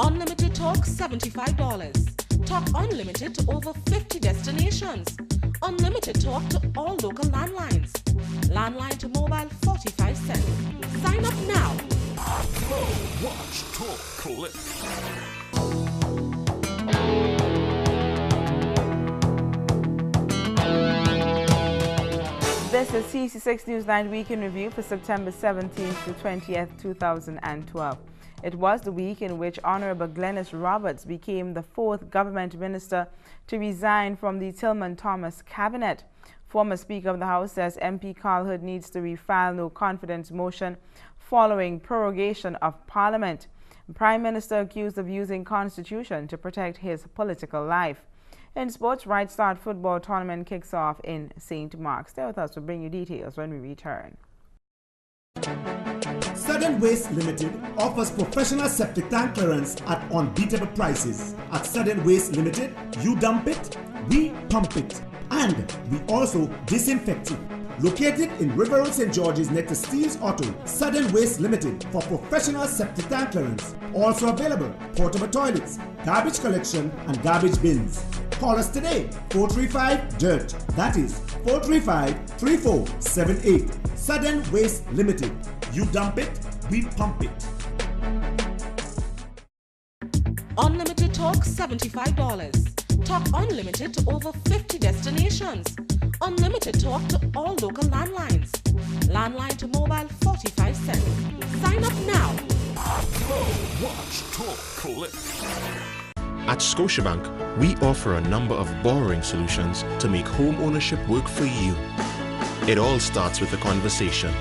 Unlimited talk $75. Talk unlimited to over 50 destinations. Unlimited talk to all local landlines. Landline to mobile 45 cents. Sign up now. Watch, talk, click. This is CC6 Newsline Week in Review for September 17th to 20th, 2012. It was the week in which Honorable Glenys Roberts became the fourth government minister to resign from the Tillman Thomas cabinet. Former Speaker of the House says MP Carl Hood needs to refile no confidence motion following prorogation of Parliament. Prime Minister accused of using Constitution to protect his political life. In sports, Right Start football tournament kicks off in St. Mark's. Stay with us to bring you details when we return. Sudden Waste Limited offers professional septic tank clearance at unbeatable prices. At Sudden Waste Limited, you dump it, we pump it, and we also disinfect it. Located in River Road, St. George's next to Steve's Auto, Sudden Waste Limited for professional septic tank clearance. Also available, portable toilets, garbage collection and garbage bins. Call us today, 435-DIRT. That is 435-3478. Sudden Waste Limited. You dump it, we pump it. Unlimited talk $75. Talk unlimited to over 50 destinations. Unlimited talk to all local landlines. Landline to mobile 45 cents. Sign up now. Watch, talk, click. At Scotiabank, we offer a number of borrowing solutions to make home ownership work for you. It all starts with a conversation.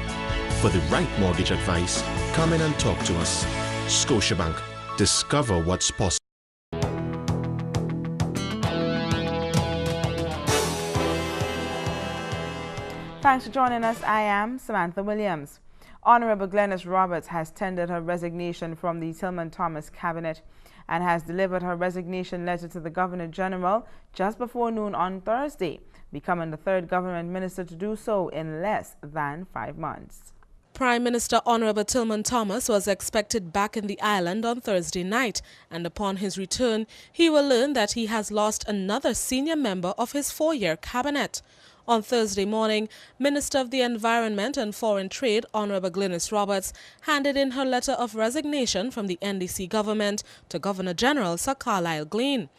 For the right mortgage advice, come in and talk to us. Scotiabank. Discover what's possible. Thanks for joining us. I am Samantha Williams. Honorable Glenys Roberts has tendered her resignation from the Tillman Thomas cabinet and has delivered her resignation letter to the Governor General just before noon on Thursday, becoming the third government minister to do so in less than 5 months. Prime Minister Honorable Tillman Thomas was expected back in the island on Thursday night, and upon his return, he will learn that he has lost another senior member of his 4-year cabinet. On Thursday morning, Minister of the Environment and Foreign Trade, Honorable Glenys Roberts, handed in her letter of resignation from the NDC government to Governor General Sir Carlisle Glean.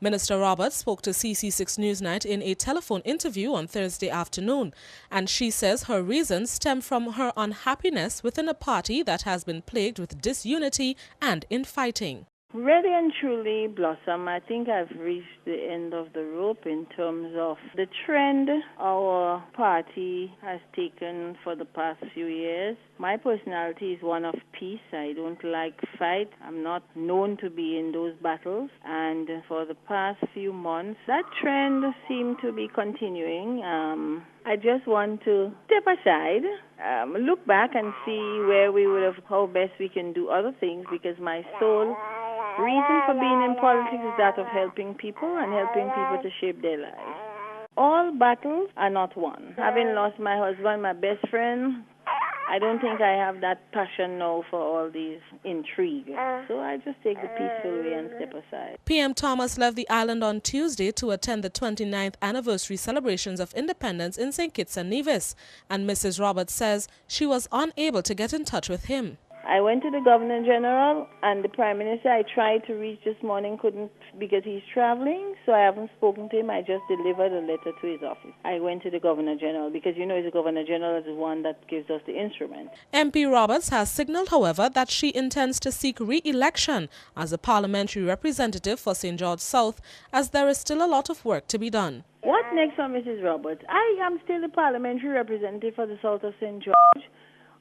Minister Roberts spoke to CC6 Newsnight in a telephone interview on Thursday afternoon, and she says her reasons stem from her unhappiness within a party that has been plagued with disunity and infighting. Really and truly, Blossom, I think I've reached the end of the rope in terms of the trend our party has taken for the past few years. My personality is one of peace. I don't like fight. I'm not known to be in those battles. And for the past few months, that trend seemed to be continuing. I just want to step aside, look back and see where we would have, how best we can do other things, because my sole reason for being in politics is that of helping people and helping people to shape their lives. All battles are not won. Having lost my husband, my best friend, I don't think I have that passion now for all these intrigue. So I just take the peaceful way and step aside. PM Thomas left the island on Tuesday to attend the 29th anniversary celebrations of independence in St. Kitts and Nevis, and Mrs. Roberts says she was unable to get in touch with him. I went to the Governor General and the Prime Minister I tried to reach this morning, couldn't because he's traveling, so I haven't spoken to him. I just delivered a letter to his office. I went to the Governor General because the Governor General is the one that gives us the instrument. MP Roberts has signaled, however, that she intends to seek re-election as a parliamentary representative for St. George South, as there is still a lot of work to be done. What next for Mrs. Roberts? I am still a parliamentary representative for the South of St. George.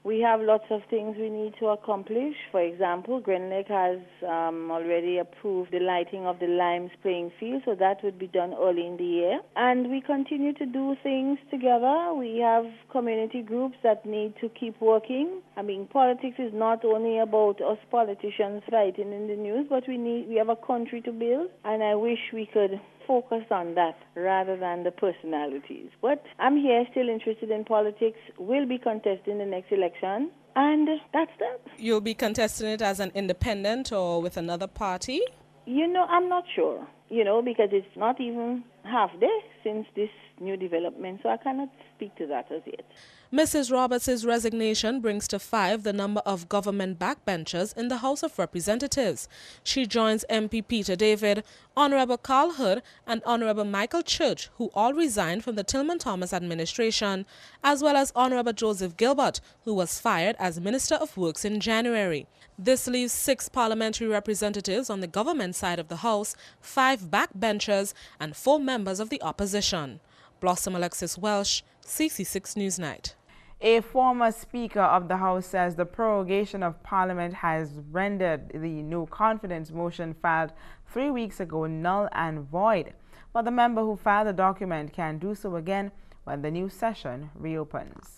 We have lots of things we need to accomplish. For example, Green Lake has already approved the lighting of the Limes playing field, so that would be done early in the year. And we continue to do things together. We have community groups that need to keep working. I mean, politics is not only about us politicians fighting in the news, but we have a country to build, and I wish we could focus on that rather than the personalities. But I'm here still interested in politics, will be contesting the next election, And that's that. You'll be contesting it as an independent or with another party? I'm not sure, because it's not even half day since this new development, so I cannot speak to that as yet. Mrs. Roberts' resignation brings to 5 the number of government backbenchers in the House of Representatives. She joins MP Peter David, Honorable Carl Hood, and Honorable Michael Church, who all resigned from the Tillman Thomas administration, as well as Honorable Joseph Gilbert, who was fired as Minister of Works in January. This leaves 6 parliamentary representatives on the government side of the House, 5 backbenchers, and 4 members of the opposition. Blossom Alexis Welsh, CC6 Newsnight. A former Speaker of the House says the prorogation of Parliament has rendered the no confidence motion filed 3 weeks ago null and void. But the member who filed the document can do so again when the new session reopens.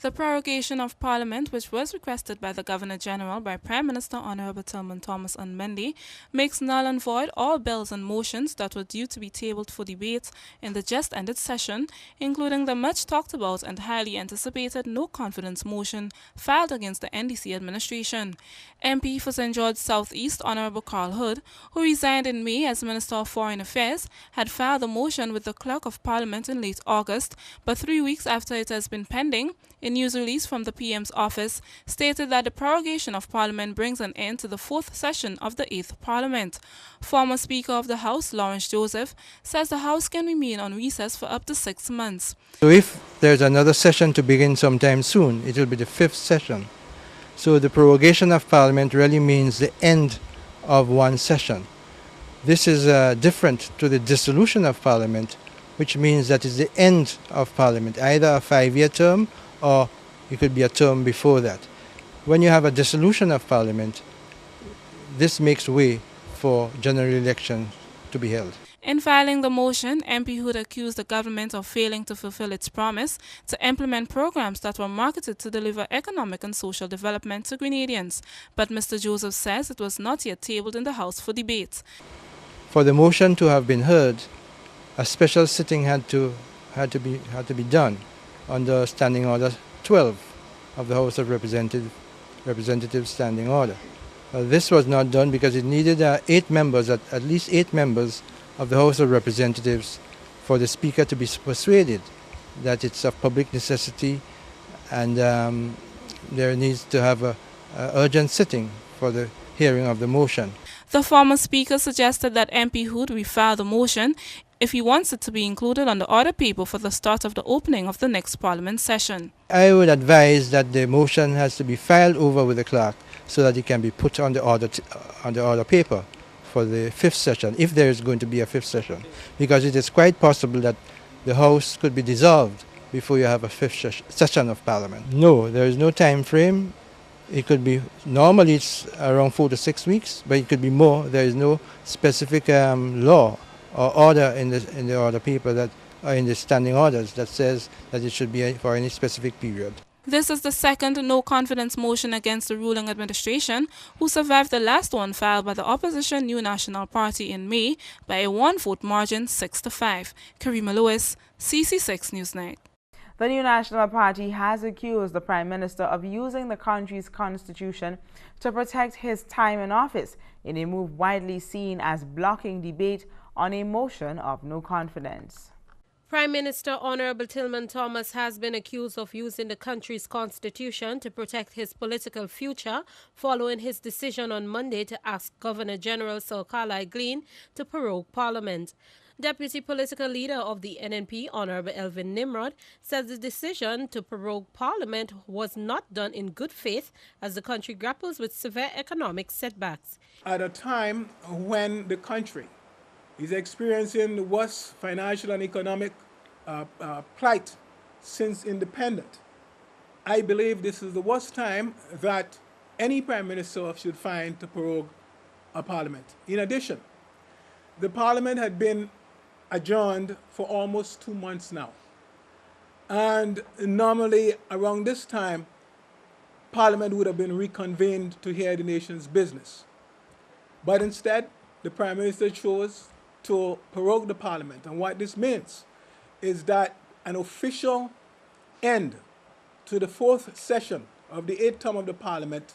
The prorogation of Parliament, which was requested by the Governor-General by Prime Minister Honorable Tillman Thomas on Monday, makes null and void all bills and motions that were due to be tabled for debate in the just-ended session, including the much-talked-about and highly anticipated no-confidence motion filed against the NDC administration. MP for St. George South East Honorable Carl Hood, who resigned in May as Minister of Foreign Affairs, had filed the motion with the Clerk of Parliament in late August, but 3 weeks after it has been pending, a news release from the PM's office stated that the prorogation of Parliament brings an end to the 4th session of the 8th Parliament. Former Speaker of the House, Lawrence Joseph, says the House can remain on recess for up to 6 months. So if there's another session to begin sometime soon, it will be the 5th session. So the prorogation of Parliament really means the end of one session. This is different to the dissolution of Parliament, which means that it's the end of Parliament, either a 5-year term or it could be a term before that. When you have a dissolution of Parliament, this makes way for general elections to be held. In filing the motion, MP Hood accused the government of failing to fulfill its promise to implement programs that were marketed to deliver economic and social development to Grenadians. But Mr. Joseph says it was not yet tabled in the House for debate. For the motion to have been heard, a special sitting had to be done under Standing Order 12 of the House of Representatives Standing Order. This was not done because it needed 8 members, at least 8 members of the House of Representatives, for the Speaker to be persuaded that it's of public necessity and there needs to have an urgent sitting for the hearing of the motion. The former Speaker suggested that MP Hood refile the motion if he wants it to be included on the order paper for the start of the opening of the next Parliament session. I would advise that the motion has to be filed over with the clerk so that it can be put on the order paper for the 5th session, if there is going to be a 5th session, because it is quite possible that the House could be dissolved before you have a 5th session of Parliament. No, there is no time frame. It could be, normally it's around 4 to 6 weeks, but it could be more. There is no specific law or order in the order paper that, or in the standing orders that says that it should be for any specific period. This is the second no-confidence motion against the ruling administration, who survived the last one filed by the opposition New National Party in May by a 1-vote margin, 6-5. Karima Lewis, CC6 Newsnight. The New National Party has accused the Prime Minister of using the country's constitution to protect his time in office, in a move widely seen as blocking debate on a motion of no confidence. Prime Minister Honorable Tillman Thomas has been accused of using the country's constitution to protect his political future following his decision on Monday to ask Governor-General Sir Carlisle Glean to prorogue Parliament. Deputy Political Leader of the NNP, Honorable Elvin Nimrod, says the decision to prorogue Parliament was not done in good faith as the country grapples with severe economic setbacks. At a time when the country is experiencing the worst financial and economic plight since independence, I believe this is the worst time that any Prime Minister should find to prorogue a Parliament. In addition, the Parliament had been adjourned for almost 2 months now. And normally around this time, Parliament would have been reconvened to hear the nation's business. But instead, the Prime Minister chose to prorogue the Parliament. And what this means is that an official end to the 4th session of the 8th term of the Parliament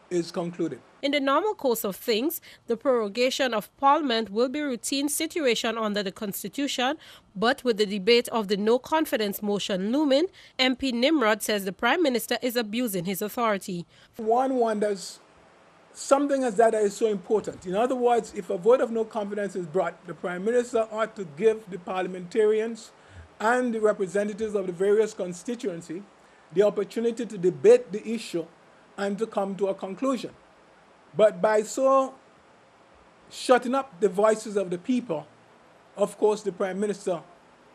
is concluded. In the normal course of things, the prorogation of Parliament will be a routine situation under the Constitution, but with the debate of the no-confidence motion looming, MP Nimrod says the Prime Minister is abusing his authority. One wonders, something as that is so important. In other words, if a vote of no confidence is brought, the Prime Minister ought to give the parliamentarians and the representatives of the various constituency the opportunity to debate the issue and to come to a conclusion. But by so shutting up the voices of the people, of course, the Prime Minister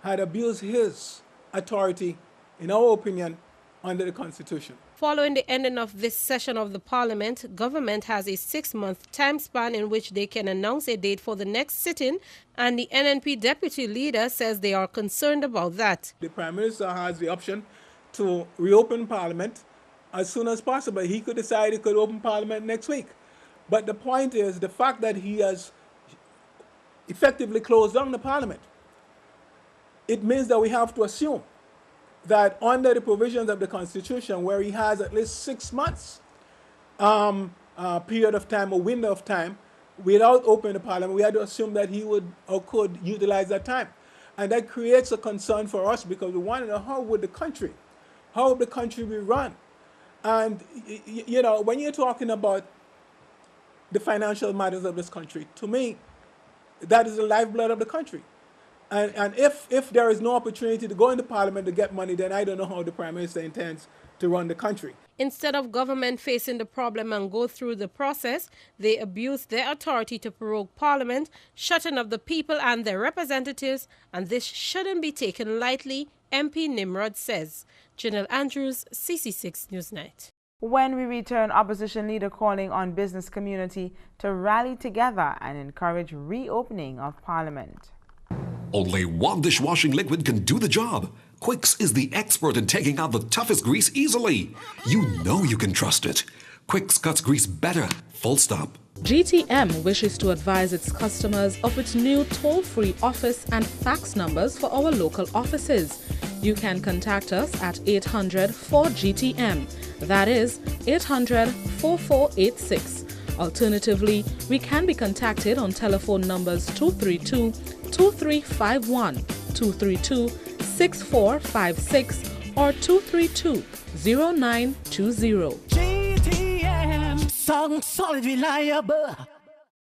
had abused his authority, in our opinion, under the Constitution. Following the ending of this session of the Parliament, government has a 6-month time span in which they can announce a date for the next sitting, and the NNP deputy leader says they are concerned about that. The Prime Minister has the option to reopen Parliament as soon as possible. He could decide he could open Parliament next week. But the point is the fact that he has effectively closed down the Parliament. It means that we have to assume that under the provisions of the Constitution, where he has at least 6 months period of time, a window of time, without opening the Parliament, we had to assume that he would or could utilize that time. And that creates a concern for us because we want to know how would the country be run? And, you know, when you're talking about the financial matters of this country, to me, that is the lifeblood of the country. And if there is no opportunity to go into Parliament to get money, then I don't know how the Prime Minister intends to run the country. Instead of government facing the problem and go through the process, they abuse their authority to prorogue Parliament, shutting up the people and their representatives, and this shouldn't be taken lightly, MP Nimrod says. Janelle Andrews, CC6 Newsnight. When we return, opposition leader calling on business community to rally together and encourage reopening of Parliament. Only one dishwashing liquid can do the job. Quicks is the expert in taking out the toughest grease easily. You know you can trust it. Quicks cuts grease better, full stop. GTM wishes to advise its customers of its new toll-free office and fax numbers for our local offices. You can contact us at 800-4GTM. That is 800-4486. Alternatively, we can be contacted on telephone numbers 232-2351, 232-6456 or 232-0920. GTM, solid, reliable.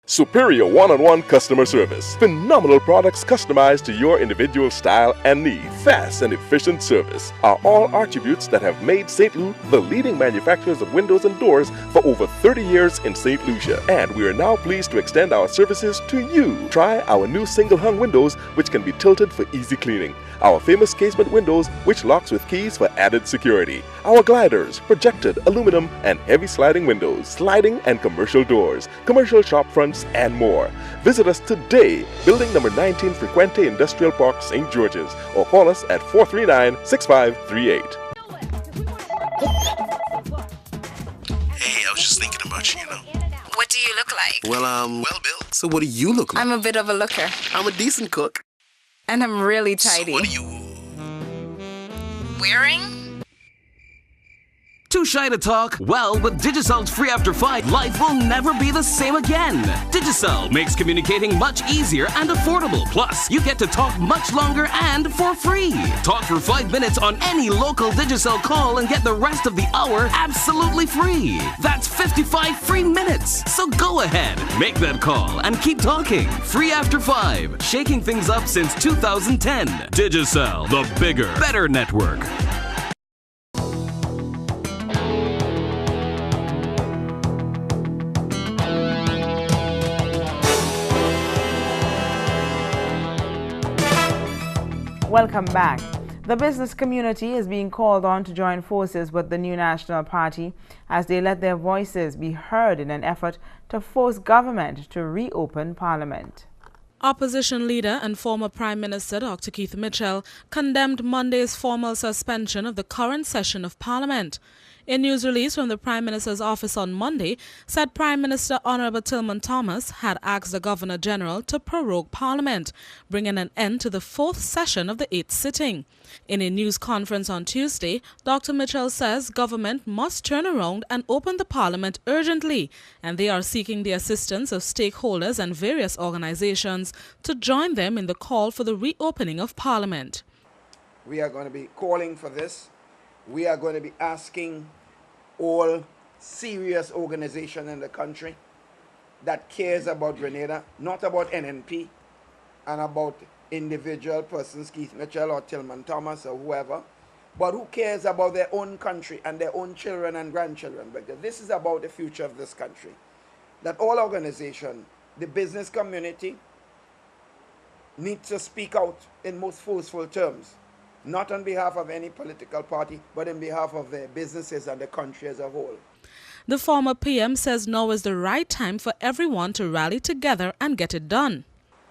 Superior one-on-one customer service. Phenomenal products customized to your individual style and need. Fast and efficient service are all attributes that have made St. Lou the leading manufacturers of windows and doors for over 30 years in St. Lucia. And we are now pleased to extend our services to you. Try our new single-hung windows, which can be tilted for easy cleaning. Our famous casement windows, which locks with keys for added security. Our gliders, projected aluminum and heavy sliding windows, sliding and commercial doors, commercial shop fronts, and more. Visit us today, building number 19 Frequente Industrial Park, St. George's, or call us at 439-6538. Hey, I was just thinking about you, What do you look like? Well, Bill, so what do you look like? I'm a bit of a looker. I'm a decent cook. And I'm really tidy. So what are you wearing? Too shy to talk? Well, with Digicel's Free After 5, life will never be the same again. Digicel makes communicating much easier and affordable. Plus, you get to talk much longer and for free. Talk for 5 minutes on any local Digicel call and get the rest of the hour absolutely free. That's 55 free minutes. So go ahead, make that call and keep talking. Free After 5, shaking things up since 2010. Digicel, the bigger, better network. Welcome back. The business community is being called on to join forces with the new National Party as they let their voices be heard in an effort to force government to reopen Parliament. Opposition leader and former Prime Minister Dr. Keith Mitchell condemned Monday's formal suspension of the current session of Parliament. A news release from the Prime Minister's office on Monday said Prime Minister Honorable Tillman Thomas had asked the Governor General to prorogue Parliament, bringing an end to the fourth session of the 8th sitting. In a news conference on Tuesday, Dr. Mitchell says government must turn around and open the Parliament urgently, and they are seeking the assistance of stakeholders and various organizations to join them in the call for the reopening of Parliament. We are going to be calling for this. We are going to be asking all serious organizations in the country that cares about Grenada, not about NNP and about individual persons, Keith Mitchell or Tillman Thomas or whoever, but who cares about their own country and their own children and grandchildren, because this is about the future of this country. That all organizations, the business community, need to speak out in most forceful terms, not on behalf of any political party, but on behalf of their businesses and the country as a whole. The former PM says now is the right time for everyone to rally together and get it done.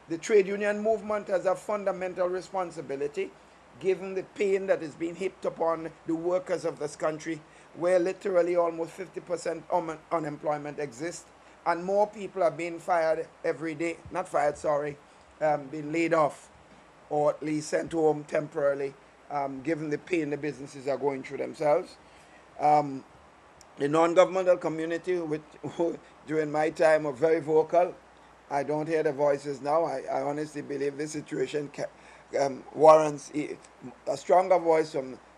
The trade union movement has a fundamental responsibility, given the pain that is being heaped upon the workers of this country, where literally almost 50% unemployment exists, and more people are being fired every day, not fired, sorry, being laid off, or at least sent home temporarily, given the pain the businesses are going through themselves. The non-governmental community, which during my time were very vocal. I don't hear the voices now. I honestly believe this situation warrants a stronger voice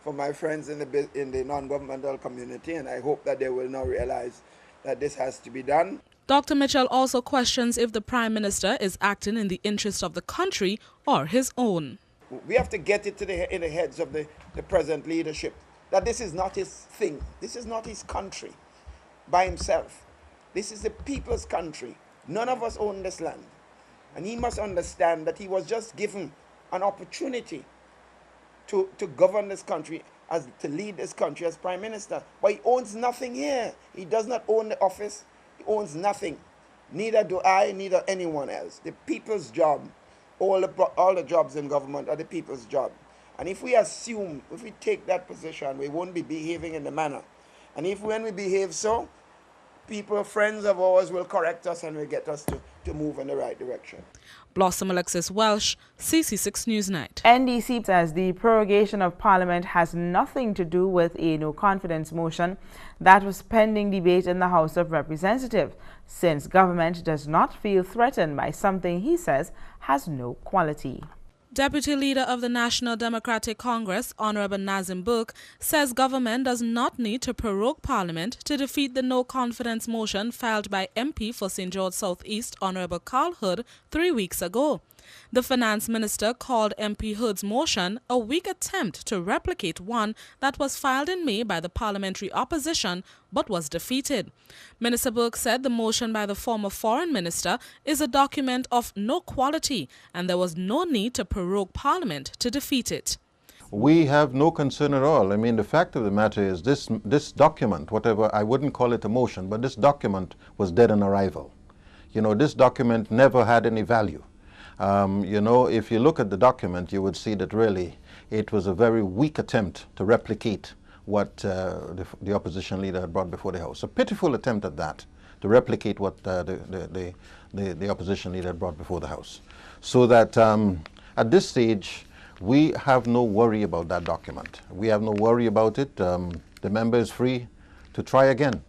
from my friends in the non-governmental community, and I hope that they will now realize that this has to be done. Dr. Mitchell also questions if the Prime Minister is acting in the interest of the country or his own. We have to get it in the heads of the present leadership that this is not his thing. This is not his country by himself. This is the people's country. None of us own this land. And he must understand that he was just given an opportunity to govern this country, to lead this country as Prime Minister. But he owns nothing here. He does not own the office. He owns nothing. Neither do I, neither anyone else. The people's job, all the jobs in government are the people's job. And if we assume, if we take that position, we won't be behaving in the manner. And if when we behave so, people, friends of ours will correct us and will get us to move in the right direction. Blossom Alexis Welsh, CC6 Newsnight. NDC says the prorogation of Parliament has nothing to do with a no-confidence motion that was pending debate in the House of Representatives, since government does not feel threatened by something he says has no quality. Deputy Leader of the National Democratic Congress, Honorable Nazim Burke, says government does not need to prorogue Parliament to defeat the no-confidence motion filed by MP for St. George South East, Honorable Carl Hood, 3 weeks ago. The Finance Minister called MP Hood's motion a weak attempt to replicate one that was filed in May by the parliamentary opposition but was defeated. Minister Burke said the motion by the former Foreign Minister is a document of no quality and there was no need to prorogue Parliament to defeat it. We have no concern at all. I mean, the fact of the matter is this document, whatever, I wouldn't call it a motion, but this document was dead on arrival. You know, this document never had any value. You know, if you look at the document, you would see that really it was a very weak attempt to replicate what the opposition leader had brought before the House. A pitiful attempt at that, to replicate what the opposition leader had brought before the House. So that at this stage, we have no worry about that document. We have no worry about it. The member is free to try again.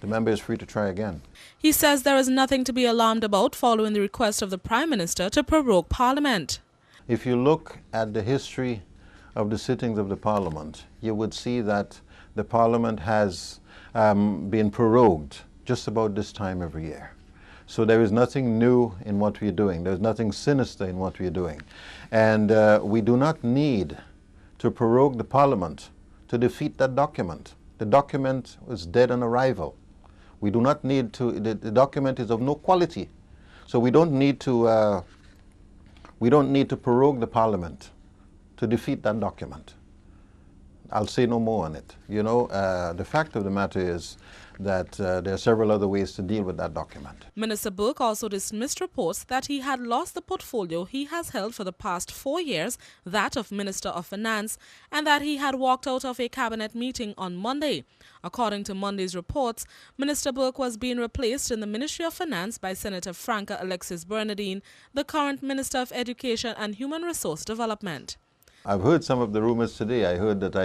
The member is free to try again. He says there is nothing to be alarmed about following the request of the Prime Minister to prorogue Parliament. If you look at the history of the sittings of the Parliament, you would see that the Parliament has been prorogued just about this time every year. So there is nothing new in what we are doing. There is nothing sinister in what we are doing. And we do not need to prorogue the Parliament to defeat that document. The document was dead on arrival. We do not need to, the document is of no quality. So we don't need to prorogue the Parliament to defeat that document. I'll say no more on it. You know, the fact of the matter is that there are several other ways to deal with that document. Minister Burke also dismissed reports that he had lost the portfolio he has held for the past 4 years, that of Minister of Finance, and that he had walked out of a cabinet meeting on Monday. According to Monday's reports, Minister Burke was being replaced in the Ministry of Finance by Senator Franca Alexis Bernardine, the current Minister of Education and Human Resource Development. I've heard some of the rumors today. I heard that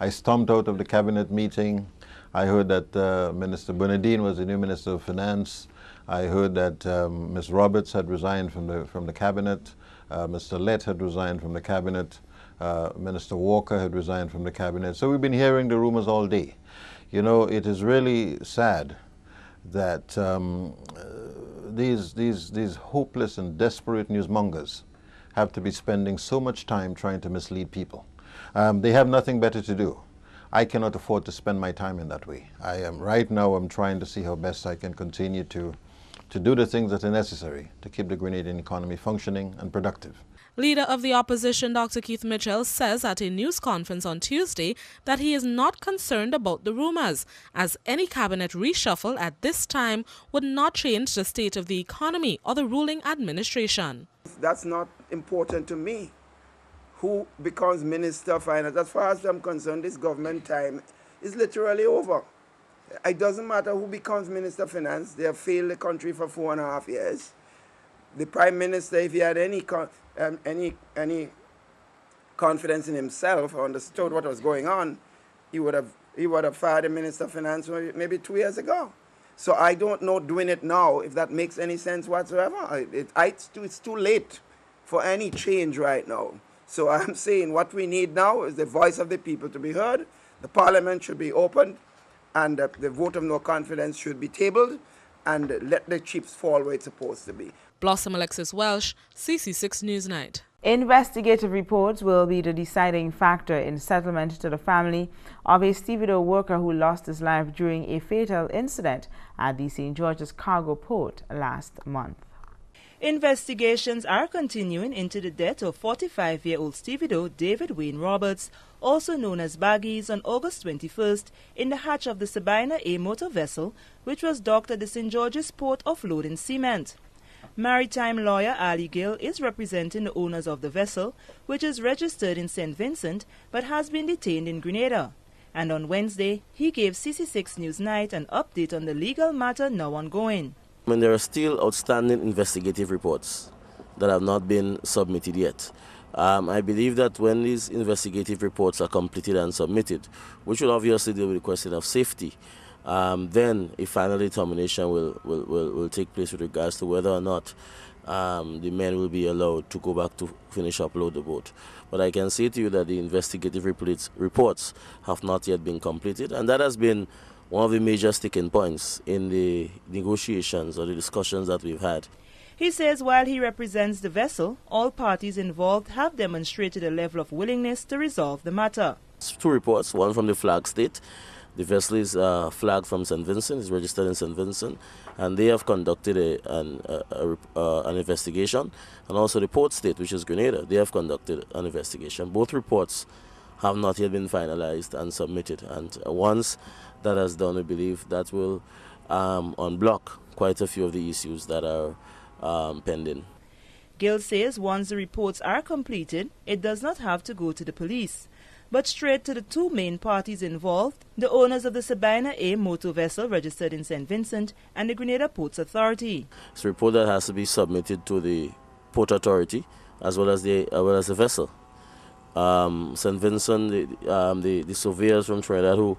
I stormed out of the cabinet meeting. I heard that Minister Bernardine was the new Minister of Finance. I heard that Ms. Roberts had resigned from the cabinet. Mr. Lett had resigned from the cabinet. Minister Walker had resigned from the cabinet. So we've been hearing the rumors all day. You know, it is really sad that these hopeless and desperate newsmongers have to be spending so much time trying to mislead people. They have nothing better to do. I cannot afford to spend my time in that way. Right now I'm trying to see how best I can continue to do the things that are necessary to keep the Grenadian economy functioning and productive. Leader of the opposition, Dr. Keith Mitchell, says at a news conference on Tuesday that he is not concerned about the rumors, as any cabinet reshuffle at this time would not change the state of the economy or the ruling administration. That's not important to me. Who becomes Minister of Finance? As far as I'm concerned, this government time is literally over. It doesn't matter who becomes Minister of Finance. They have failed the country for 4.5 years. The Prime Minister, if he had any confidence in himself or understood what was going on, he would have fired the Minister of Finance maybe 2 years ago. So I don't know doing it now if that makes any sense whatsoever. It's too late for any change right now. So I'm saying what we need now is the voice of the people to be heard. The Parliament should be opened, and the vote of no confidence should be tabled, and let the chips fall where it's supposed to be. Blossom Alexis Welsh, CC6 Newsnight. Investigative reports will be the deciding factor in settlement to the family of a stevedore worker who lost his life during a fatal incident at the St. George's cargo port last month. Investigations are continuing into the death of 45-year-old stevedore David Wayne Roberts, also known as Baggies, on August 21st in the hatch of the Sabina A motor vessel, which was docked at the St. George's port offloading cement. Maritime lawyer Ali Gill is representing the owners of the vessel, which is registered in St. Vincent but has been detained in Grenada. And on Wednesday, he gave CC6 Newsnight an update on the legal matter now ongoing. When there are still outstanding investigative reports that have not been submitted yet. I believe that when these investigative reports are completed and submitted, which will obviously deal with the question of safety, then a final determination will take place with regards to whether or not the men will be allowed to go back to finish upload the boat. But I can say to you that the investigative reports have not yet been completed, and that has been one of the major sticking points in the negotiations or the discussions that we've had. He says while he represents the vessel, all parties involved have demonstrated a level of willingness to resolve the matter. Two reports, one from the flag state. The vessel is flagged from St. Vincent, is registered in St. Vincent, and they have conducted an investigation. And also the port state, which is Grenada, they have conducted an investigation. Both reports have not yet been finalized and submitted, and once that has done, we believe that will unblock quite a few of the issues that are pending. Gill says once the reports are completed, it does not have to go to the police, but straight to the two main parties involved, the owners of the Sabina A motor vessel registered in St. Vincent and the Grenada Ports Authority. It's a report that has to be submitted to the Port Authority as well as the vessel. St. Vincent, the surveyors from Trinidad who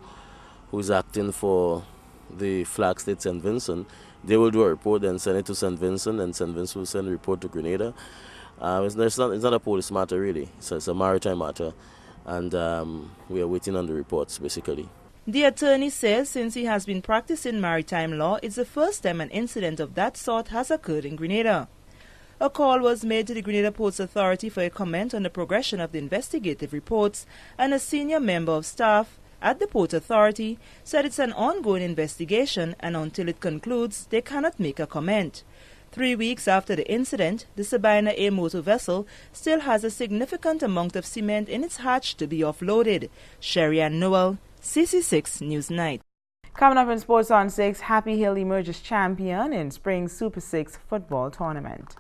is acting for the flag state St. Vincent, they will do a report and send it to St. Vincent, and St. Vincent will send a report to Grenada. It's not a police matter really, it's a maritime matter, and we are waiting on the reports basically. The attorney says since he has been practicing maritime law, it's the first time an incident of that sort has occurred in Grenada. A call was made to the Grenada Ports Authority for a comment on the progression of the investigative reports, and a senior member of staff at the Port Authority said it's an ongoing investigation and until it concludes, they cannot make a comment. 3 weeks after the incident, the Sabina A motor vessel still has a significant amount of cement in its hatch to be offloaded. Sherry Ann Noel, CC6 Newsnight. Coming up in Sports on 6, Happy Hill emerges champion in Spring Super 6 football tournament.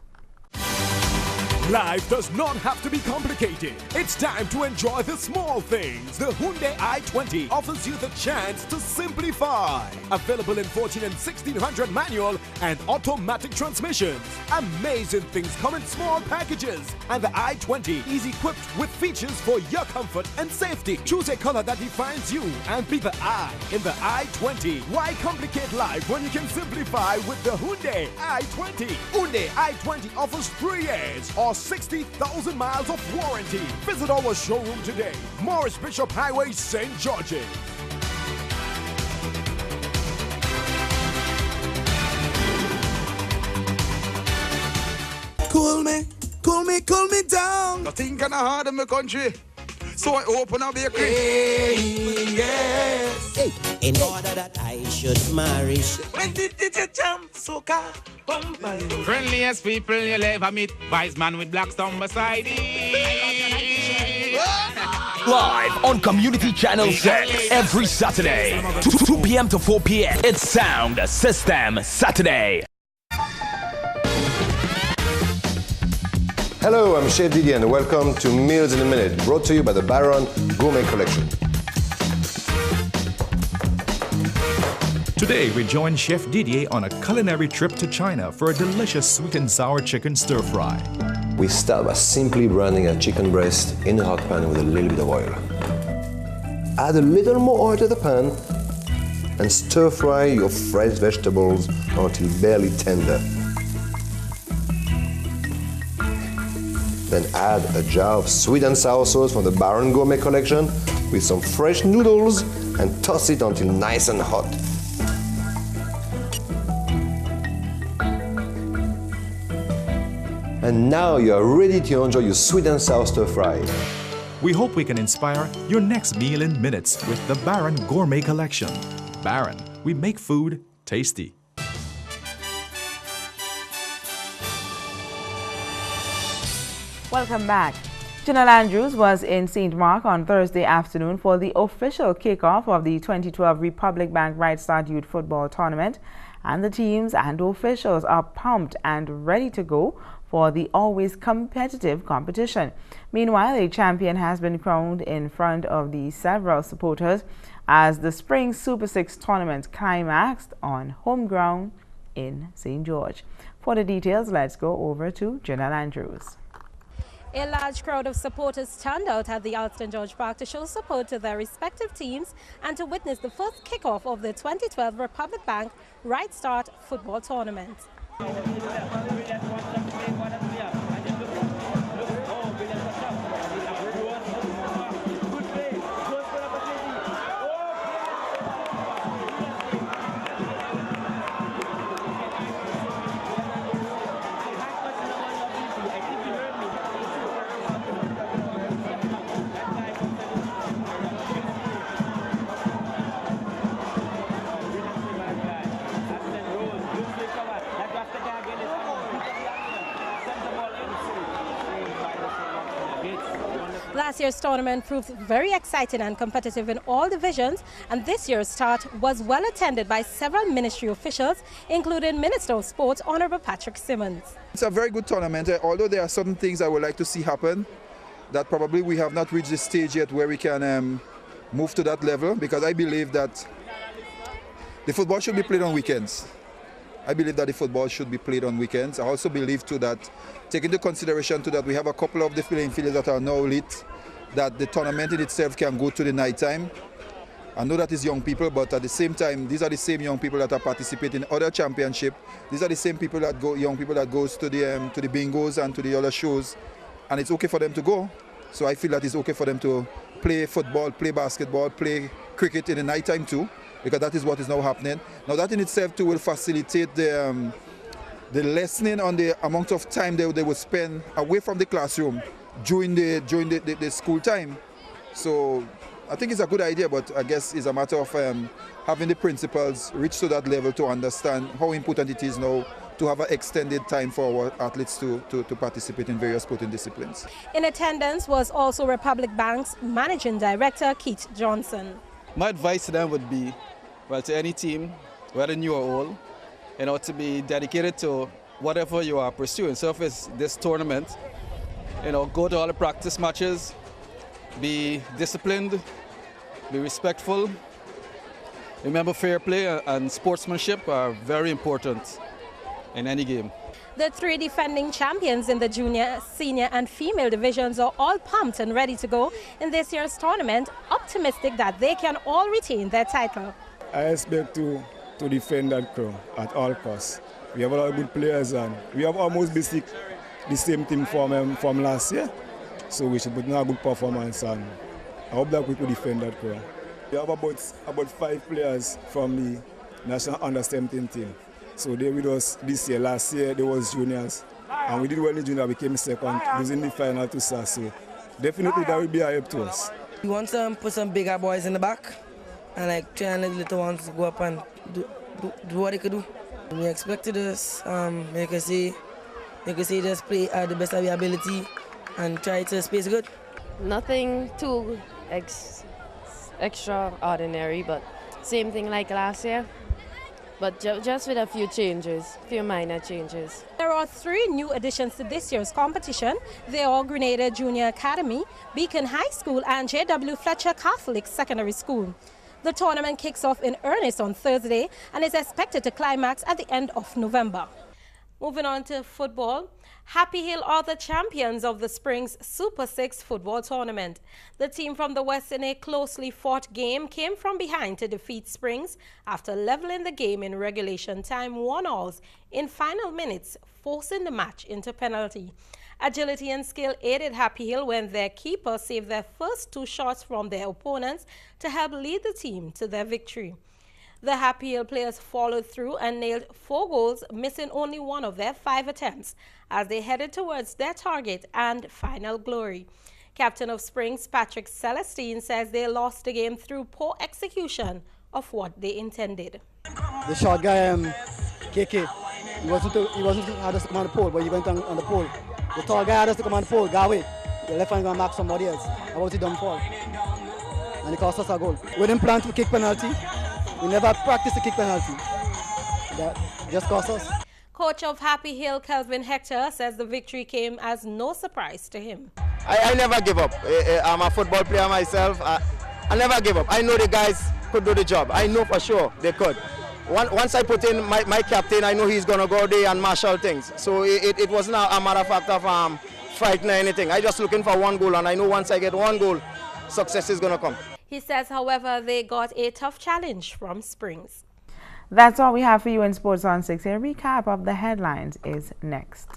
Life does not have to be complicated. It's time to enjoy the small things. The Hyundai i20 offers you the chance to simplify. Available in 14 and 1600 manual and automatic transmissions. Amazing things come in small packages. And the i20 is equipped with features for your comfort and safety. Choose a color that defines you and be the I in the i20. Why complicate life when you can simplify with the Hyundai i20? Hyundai i20 offers 3 years or 60,000 miles of warranty. Visit our showroom today. Morris Bishop Highway, St. George's. Cool me down. Nothing can hard in my country. So I open a bakery. Hey, yes. Hey, in order that I should marry. When did you jump, soca? Friendliest people you'll ever meet. Wise man with black stone beside him. Live on Community Channel 6 every Saturday, 2 p.m. to 4 p.m. It's Sound System Saturday. Hello, I'm Chef Didier and welcome to Meals in a Minute, brought to you by the Baron Gourmet Collection. Today, we join Chef Didier on a culinary trip to China for a delicious sweet and sour chicken stir-fry. We start by simply branding a chicken breast in a hot pan with a little bit of oil. Add a little more oil to the pan and stir-fry your fresh vegetables until barely tender. Then add a jar of sweet and sour sauce from the Baron Gourmet Collection with some fresh noodles and toss it until nice and hot. And now you are ready to enjoy your sweet and sour stir fry. We hope we can inspire your next meal in minutes with the Baron Gourmet Collection. Baron, we make food tasty. Welcome back. Janelle Andrews was in St. Mark on Thursday afternoon for the official kickoff of the 2012 Republic Bank Right Start Youth Football Tournament, and the teams and officials are pumped and ready to go for the always competitive competition. Meanwhile, a champion has been crowned in front of the several supporters as the Spring Super 6 tournament climaxed on home ground in St. George. For the details, let's go over to Janelle Andrews. A large crowd of supporters turned out at the St. George Park to show support to their respective teams and to witness the first kickoff of the 2012 Republic Bank Right Start Football Tournament. Last year's tournament proved very exciting and competitive in all divisions, and this year's start was well attended by several ministry officials, including Minister of Sports, Honorable Patrick Simmons. It's a very good tournament, although there are certain things I would like to see happen that probably we have not reached the stage yet where we can move to that level, because I believe that the football should be played on weekends. I believe that the football should be played on weekends. I also believe too that, taking into consideration too that we have a couple of the playing fields that are now lit, that the tournament in itself can go to the night time. I know that is young people, but at the same time, these are the same young people that are participating in other championships. These are the same people that go, young people that goes to the bingos and to the other shows, and it's okay for them to go. So I feel that it's okay for them to play football, play basketball, play cricket in the night time too, because that is what is now happening. Now that in itself too will facilitate the lessening on the amount of time they will spend away from the classroom during the school time. So I think it's a good idea, but I guess it's a matter of having the principals reach to that level to understand how important it is now to have an extended time for our athletes to participate in various sporting disciplines. In attendance was also Republic Bank's Managing Director, Keith Johnson. My advice to them would be well, to any team, whether new or old, you know, to be dedicated to whatever you are pursuing. So if it's this tournament, you know, go to all the practice matches, be disciplined, be respectful. Remember, fair play and sportsmanship are very important in any game. The three defending champions in the junior, senior and female divisions are all pumped and ready to go in this year's tournament, optimistic that they can all retain their title. I expect to defend that crown at all costs. We have a lot of good players and we have almost basic the same team from last year. So we should put in a good performance and I hope that we could defend that crown. We have about 5 players from the national under-17 team. So they with us this year. Last year they was juniors. And we did well in junior, we came second, losing the final to SAS. So definitely that will be a help to us. We want to put some bigger boys in the back and like try and let the little ones go up and do what they could do. We expected this, you can see just play at the best of your ability and try to space good. Nothing too extraordinary, but same thing like last year. But just with a few minor changes. There are 3 new additions to this year's competition. They are Grenada Junior Academy, Beacon High School and J.W. Fletcher Catholic Secondary School. The tournament kicks off in earnest on Thursday and is expected to climax at the end of November. Moving on to football, Happy Hill are the champions of the Spring's Super 6 football tournament. The team from the West in a closely fought game came from behind to defeat Springs after leveling the game in regulation time 1-1 in final minutes, forcing the match into penalty. Agility and skill aided Happy Hill when their keeper saved their first 2 shots from their opponents to help lead the team to their victory. The Happy Hill players followed through and nailed 4 goals, missing only 1 of their 5 attempts as they headed towards their target and final glory. Captain of Springs, Patrick Celestine, says they lost the game through poor execution of what they intended. The short guy, KK, he wasn't had us to come on the pole, but he went on the pole. The tall guy had us to come on the pole, Gawe. The left hand gonna mark somebody else. How about he done fall? And it cost us a goal. We didn't plan to kick penalty. We never practiced the kick penalty. That just cost us. Coach of Happy Hill, Kelvin Hector, says the victory came as no surprise to him. I never give up. I'm a football player myself. I never give up. I know the guys could do the job. I know for sure they could. Once I put in my captain, I know he's going to go there and marshal things. So it wasn't a matter of fact of fighting or anything. I just looking for 1 goal, and I know once I get 1 goal, success is going to come. He says, however, they got a tough challenge from Springs. That's all we have for you in Sports on 6. A recap of the headlines is next.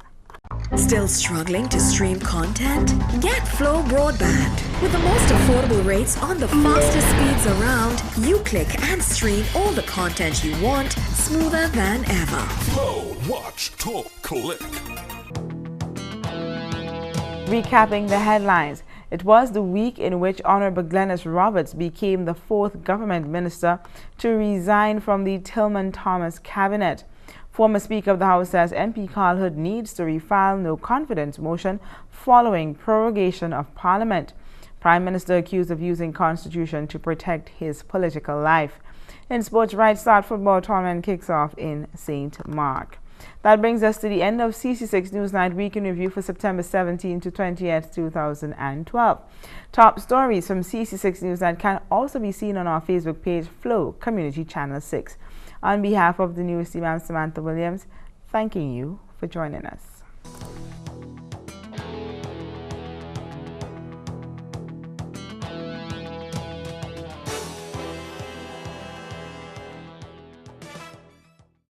Still struggling to stream content? Get Flow Broadband. With the most affordable rates on the fastest speeds around, you click and stream all the content you want smoother than ever. Flow, watch, talk, click. Recapping the headlines. It was the week in which Honorable Glennis Roberts became the 4th government minister to resign from the Tillman Thomas cabinet. Former Speaker of the House says MP Carl Hood needs to refile no confidence motion following prorogation of Parliament. Prime Minister accused of using Constitution to protect his political life. In sports, Right Start football tournament kicks off in St. Mark. That brings us to the end of CC6 Newsnight Week in Review for September 17 to 20th, 2012. Top stories from CC6 Newsnight can also be seen on our Facebook page, Flow Community Channel 6. On behalf of the news team, I'm Samantha Williams, thanking you for joining us.